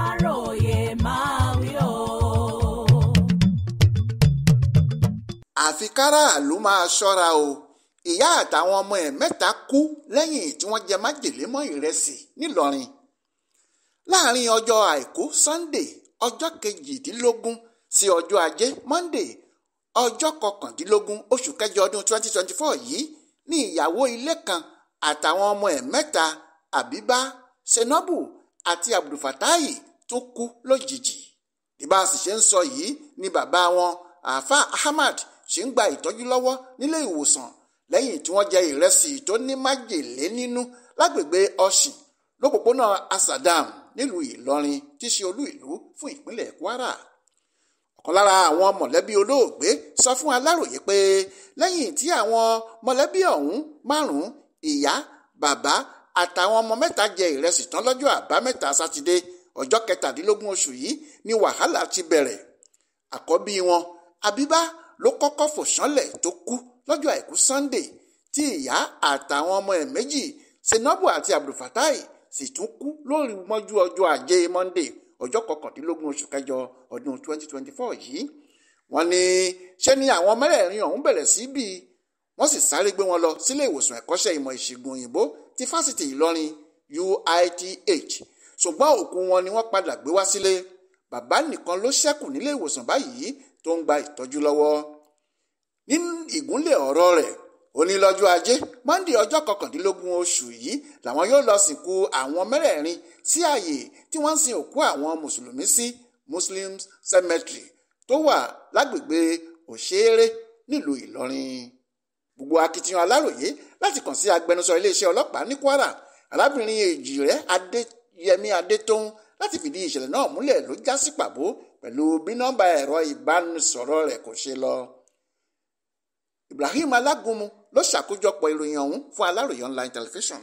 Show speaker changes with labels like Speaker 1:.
Speaker 1: Aláròyé máa wí o.
Speaker 2: àfi káràlú máa ṣọ́ra o. ìyá àtàwọn ọmọ ẹ̀ mẹ́ta kú lẹ́yìn tí wọ́n jẹ májèlé mọ́ ìrẹsì ńìlọrin. láàrin ọjọ́ àìkú Sunday ọjọ́ 18 sí ọjọ́ ajé Monday ọjọ́ 19 oṣù kẹjọ ọdún 2024 yìí ní ìyàwó ilé kan àtàwọn ọmọ ẹ̀ mẹ́ta Àbíbá, Senobu àti Abdulfatai tún kú lójijì. ìbá sì ṣe ń sọ yìí ni bàbá wọn Àáfà Ahmad ṣì ń gba ìtọ́jú lọ́wọ́ nílé ìwòsàn lẹ́yìn tí wọ́n jẹ ìrẹsì tó ní májèlé nínú lágbègbè Ọ̀sìn lópòpónà Asadam nílùú Ìlọrin tí í ṣe olú ìlú fún ìpínlẹ̀ Kwara. ọ̀kan lára àwọn mọ̀lẹ́bí olóògbé sọ fún Aláròyé pé lẹ́yìn tí àwọn mọ̀lẹ́bí ọ̀hún márùn-ún ìyá, bàbá àtàwọn ọmọ mẹ́ta jẹ ìrẹsì tán lọ́jọ́ àbámẹ́ta sátidé ọjọ́ 17 oṣù yìí ni wàhálà ti bẹ̀rẹ̀. àkọ́bí wọn Àbíbá ló kọ́kọ́ fò ṣánlẹ̀ tó kú lọ́jọ́ àìkú Sunday tí ìyá àtàwọn ọmọ ẹ̀ méjì Senobu àti Abdulfatai sì tún kú lórí mọ́jú ọjọ́ ajé Monday ọjọ́ 19 oṣù kẹjọ ọdún 2024 yìí. wọ́n ní ṣe ni àwọn mẹ́rẹ̀ẹ̀rin ọ̀hún bẹ̀rẹ̀ sí bí wọ́n sì sáré gbé wọn lọ sílé ìwòsàn ẹ̀kọ́ṣẹ́ ìmọ̀ ìṣègùn òyìnbó ti fásitì Ìlọrin UITH ṣùgbọ́n òkú wọn ni wọ́n padà gbé wá sílé. bàbá nìkan ló ṣẹ́kù nílé ìwòsàn báyìí tó ń gba ìtọ́jú lọ́wọ́. nínú ìgúnlẹ̀ ọ̀rọ̀ rẹ̀ ó ní lọ́jọ́ ajé Monday ọjọ́ 19 oṣù yìí làwọn yóò lọ sìnkú àwọn mẹ́rẹ̀ẹ̀rin sí ààyè tí wọ́n ń sin òkú àwọn mùsùlùmí sí Muslim Cemetery tó wà lágbègbè Òṣèré nílùú Ìlọrin. gbogbo akitiyan Aláròyé láti kàn sí agbẹnusọ iléeṣẹ́ ọlọ́pàá ní Kwara arábìnrin Èjìrẹ́ Adéyẹmí Adétóun láti fìdí ìṣẹ̀lẹ̀ náà múlẹ̀ ló já sí pàbó pẹ̀lú bí nọ́mbà ẹ̀rọ ìbánisọ̀rọ̀ rẹ̀ kò ṣe lọ. Ibrahim Alágúnmu ló ṣàkójọpọ̀ ìròyìn ọ̀hún fún Aláròyé online television.